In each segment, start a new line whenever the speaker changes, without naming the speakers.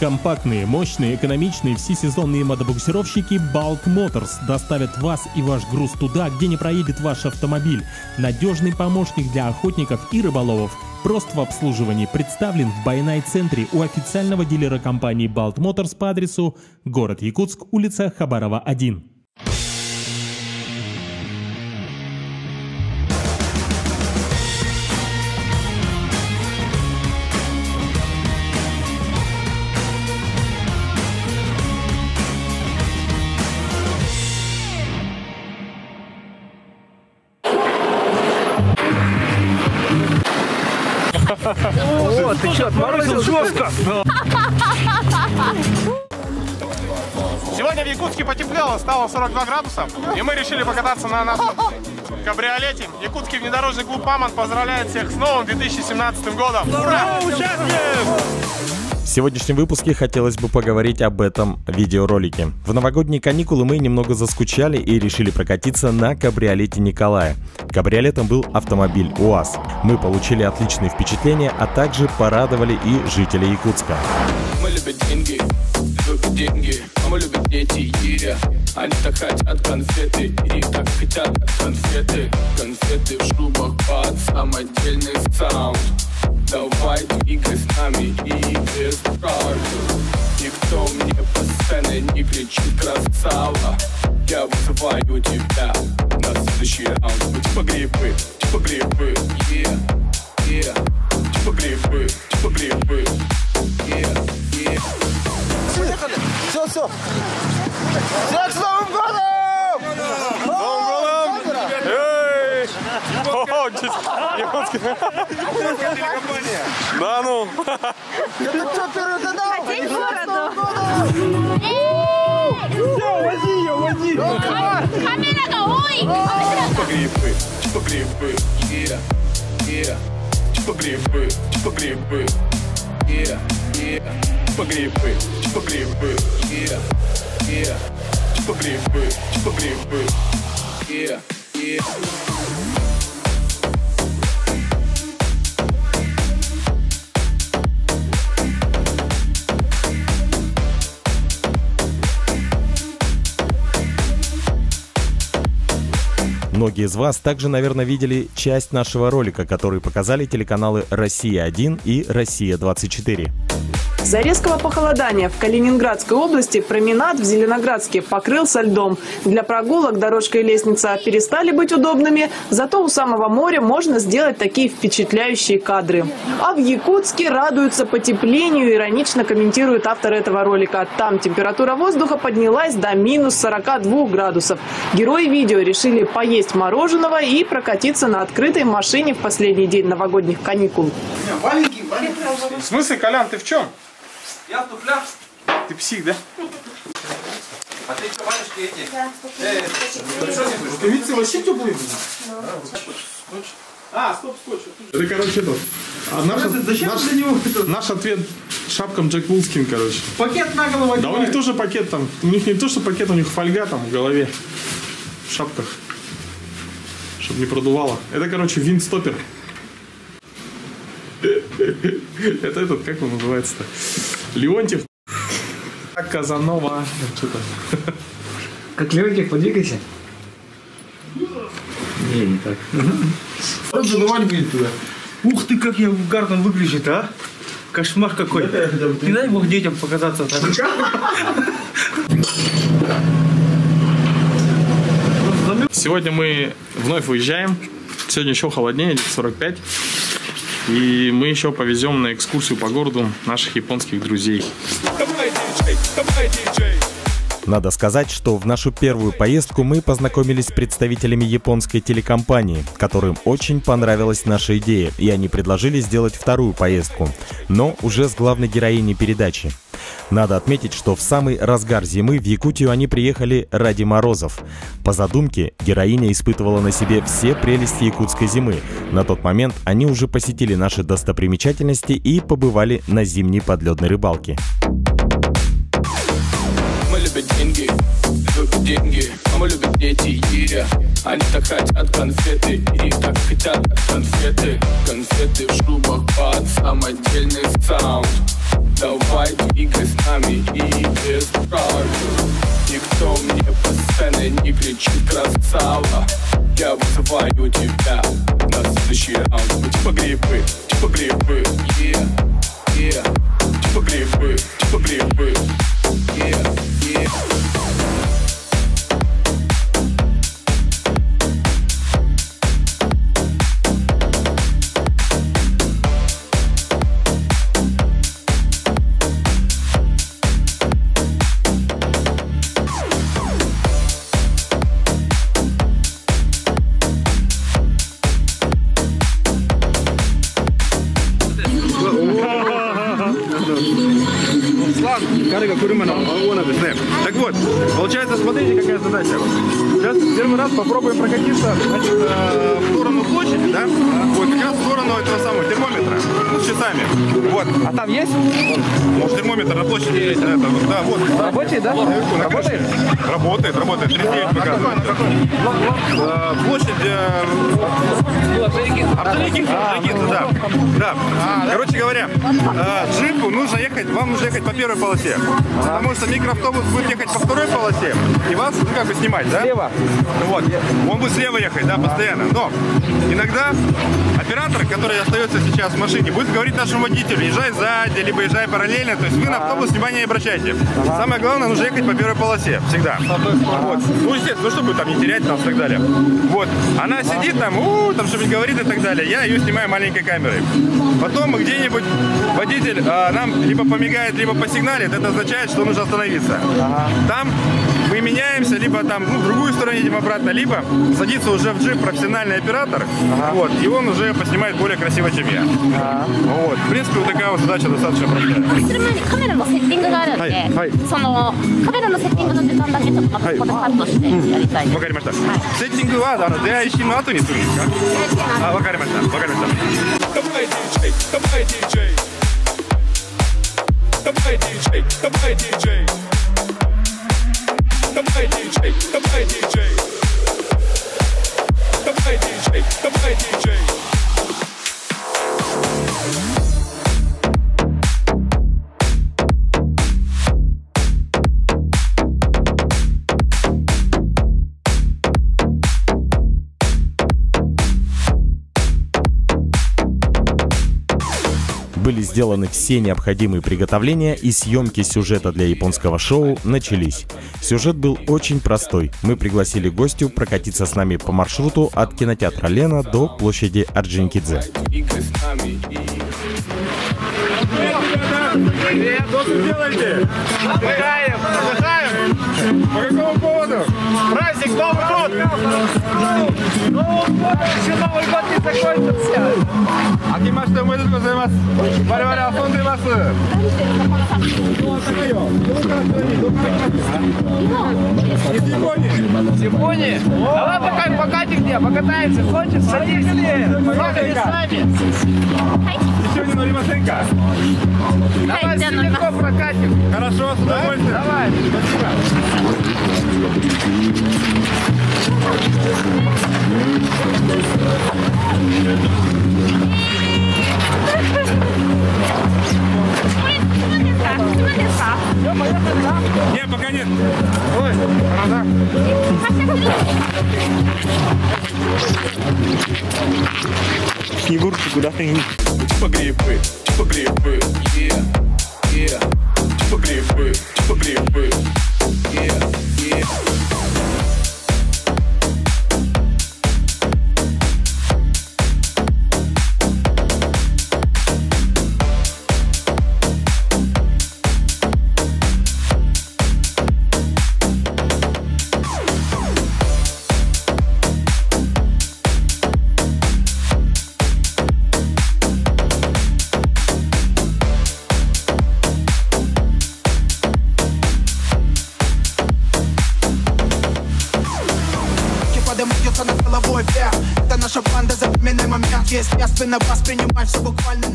Компактные, мощные, экономичные, всесезонные мотобуксировщики Balt Motors доставят вас и ваш груз туда, где не проедет ваш автомобиль. Надежный помощник для охотников и рыболовов. Прост в обслуживании. Представлен в Байнай-центре у официального дилера компании Balt Motors по адресу город Якутск, улица Хабарова, 1.
О, ты что, отморозил жестко?
Сегодня в Якутске потеплело, стало 42 градуса, и мы решили покататься на нашем кабриолете. Якутский внедорожный клуб «Мамонт» поздравляет всех с новым 2017 годом! Ура!
В сегодняшнем выпуске хотелось бы поговорить об этом видеоролике. В новогодние каникулы мы немного заскучали и решили прокатиться на кабриолете Николая. Кабриолетом был автомобиль УАЗ. Мы получили отличные впечатления, а также порадовали и жителей Якутска.
Мы любим деньги, мы любим дети, они так хотят конфеты, и так хотят конфеты. Конфеты в шубах под самодельный саунд. Давай двигай с нами и без правил. Никто мне по сцене не кричит красава. Я вызываю тебя на следующий раунд. Мы типа грибы, yeah, yeah. Типа грибы, yeah, yeah.
Поехали! Все! Всех с Новым годом!
Новым годом! Эй! Да ну!
Это что, первый канал?
День города!
Вози!
Камера, ой!
Типа грибы, yeah, yeah. Типа грибы, yeah, yeah. Типа грибы, yeah, yeah. Типа грибы, yeah, yeah.
Многие из вас также, наверное, видели часть нашего ролика, который показали телеканалы «Россия-1» и «Россия-24».
Из-за резкого похолодания в Калининградской области променад в Зеленоградске покрылся льдом. Для прогулок дорожка и лестница перестали быть удобными, зато у самого моря можно сделать такие впечатляющие кадры. А в Якутске радуются потеплению, иронично комментирует автор этого ролика. Там температура воздуха поднялась до минус 42 градусов. Герои видео решили поесть мороженого и прокатиться на открытой машине в последний день новогодних каникул.
Маленький.
В смысле, Колян, ты в чем?
Я в туфлях.
Ты псих, да?
А ты что, варежки эти? Рукавицы вообще теплые?
Скотч. Это, короче, наш ответ шапкам Джек Вулскин, короче.
Пакет на голову.
Да у них тоже пакет там. У них не то, что пакет, у них фольга там в голове. В шапках. Чтобы не продувало. Это, короче, виндстоппер. Это этот, как он называется-то? Леонтьев. Казанова. Что-то.
Как Леонтьев, подвигайся. Не так. Задувать будет туда. Ух ты, как я угарно выглядит, а? Кошмар какой. Не дай бог детям показаться так.
Сегодня мы вновь выезжаем. Сегодня еще холоднее, 45. И мы еще повезем на экскурсию по городу наших японских друзей.
Надо сказать, что в нашу первую поездку мы познакомились с представителями японской телекомпании, которым очень понравилась наша идея, и они предложили сделать вторую поездку, но уже с главной героиней передачи. Надо отметить, что в самый разгар зимы в Якутию они приехали ради морозов. По задумке, героиня испытывала на себе все прелести якутской зимы. На тот момент они уже посетили наши достопримечательности и побывали на зимней подледной рыбалке.
Мы любим деньги, а мы любим дети, они так хотят конфеты, и так хотят конфеты. Конфеты в шубах под самодельный саунд. Давай двигай с нами и без правил. Никто мне по сцене не кричит красава. Я вызываю тебя на следующий раунд. Типа грибы, yeah, yeah. Типа грибы, yeah, yeah.
Так вот, получается, смотрите, какая задача. Сейчас первый раз попробуем прокатиться, значит, в сторону площади, да? Вот, как раз в сторону этого самого термометра, ну, с часами. Вот. А там есть? Может, термометр на площади есть? Это, вот, да, вот. Рабочий, да? Работает? Работает. 39 показывает. Площадь... Орджоникидзе, да. Короче говоря, джипу нужно ехать, вам нужно ехать по первой полосе. Потому что микроавтобус будет ехать по второй полосе и вас, ну, как бы снимать, да? Слева. Вот. Он будет слева ехать, да, постоянно. Но иногда оператор, который остается сейчас в машине, будет говорить нашему водителю: езжай сзади, либо езжай параллельно. То есть вы на автобус внимания не обращайте. Самое главное, нужно ехать по первой полосе. Всегда. Вот. Ну, естественно, чтобы там не терять нас и так далее. Вот. Она сидит там, там что-нибудь говорит и так далее. Я ее снимаю маленькой камерой. Потом мы где-нибудь водитель нам либо помигает, либо посигналит. Это означает, что нужно остановиться. Там мы меняемся, либо там, в другую сторону едем обратно, либо садится уже в джип профессиональный оператор, вот, и он уже поснимает более красиво, чем я. Вот. В принципе, вот такая вот задача достаточно простая.
カメラのセッティングがあるんで、そのカメラのセッティングの時間だけちょっとここでカットしてやりたいです。わかりました。セッティングは出会いシーンの後にするんですか？わかりました。わかりました。
Давай, DJ, давай, DJ. Давай, DJ, давай, DJ. Давай, DJ, давай, DJ. Давай, DJ, давай, DJ.
Были сделаны все необходимые приготовления, и съемки сюжета для японского шоу начались. Сюжет был очень простой. Мы пригласили гостю прокатиться с нами по маршруту от кинотеатра Лена до площади Орджоникидзе.
Привет, что вы делаете? Отдыхаем. По какому поводу? Праздник Новый год! Новый год, еще Новый год не закончился. Акимашите омедету гозаимасу. Варе-варе асондемасу. Из Японии? Из Японии? Давай покатим где, покатаемся. Хочешь? Садись. Еще не норимасенка? Давай легко прокатим. Хорошо, с удовольствием. Давай, нет, пока нет. Ой, правда. Снегурки куда-то не...
Типа грибы, yeah, yeah. Типа грибы, yeah, yeah.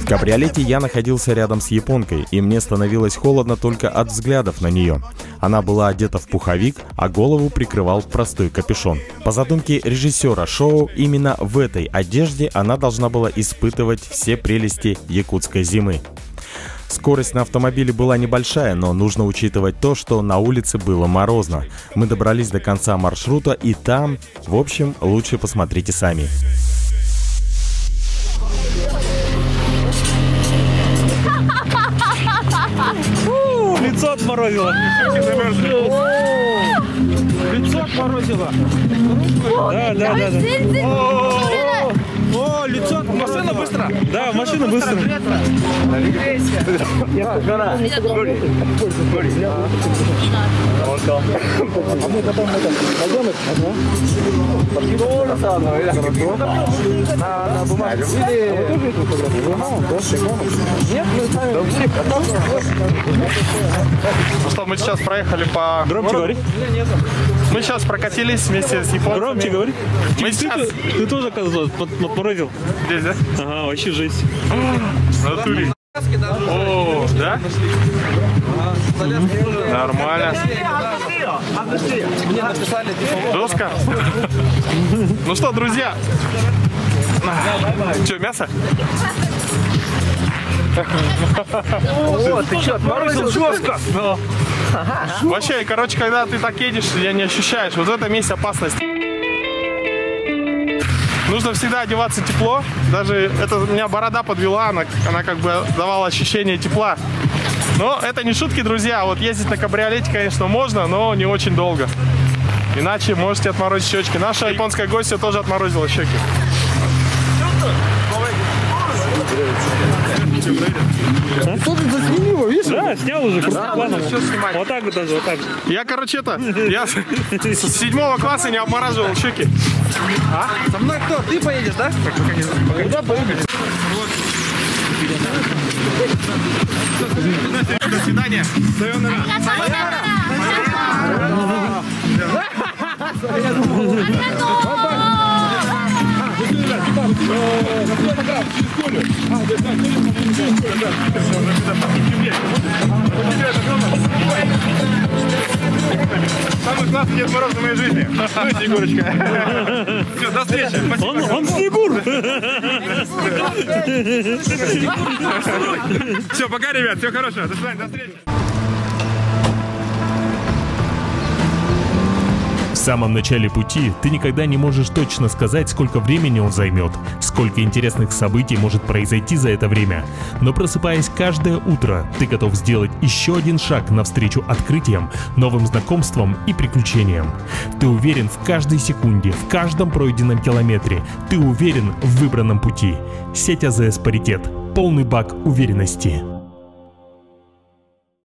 В кабриолете я находился рядом с японкой, и мне становилось холодно только от взглядов на нее. Она была одета в пуховик, а голову прикрывал простой капюшон. По задумке режиссера шоу, именно в этой одежде она должна была испытывать все прелести якутской зимы. Скорость на автомобиле была небольшая, но нужно учитывать то, что на улице было морозно. Мы добрались до конца маршрута, и там, в общем, лучше посмотрите сами.
Лицо отморозило. Лицо отморозило. Да. О, лицо. Машина быстро. Да, машина быстро.
Ну что, мы сейчас проехали по...
Громче говори.
Мы сейчас прокатились вместе с японцами.
Громче говори.
Мы сейчас...
Ты тоже, оказывается, отморозил.
Здесь, да?
Ага, вообще жесть.
В натуре. О, да? Нормально. Жестко? Ну что, друзья? Че, мясо?
О, ты что, отморозил жестко?
Вообще, короче, когда ты так едешь, я не ощущаешь. Вот в этом есть опасность. Нужно всегда одеваться тепло. Даже это меня борода подвела, она как бы давала ощущение тепла. Но это не шутки, друзья. Вот ездить на кабриолете, конечно, можно, но не очень долго. Иначе можете отморозить щечки. Наша японская гостья тоже отморозила щеки.
Да, снял уже крупным планом. Вот так вот даже, вот так.
Я, короче, я с 7 класса не обмораживал щеки.
А? Со мной кто? Ты поедешь, да? Куда поедешь?
До свидания.
Самый классный Дед Мороз в моей жизни. Ну и Снегурочка. Все, до встречи.
Он Снегур.
Все, пока, ребят. Всего хорошего. До свидания, до встречи.
В самом начале пути ты никогда не можешь точно сказать, сколько времени он займет, сколько интересных событий может произойти за это время. Но просыпаясь каждое утро, ты готов сделать еще один шаг навстречу открытиям, новым знакомствам и приключениям. Ты уверен в каждой секунде, в каждом пройденном километре. Ты уверен в выбранном пути. Сеть АЗС Паритет. Полный бак уверенности.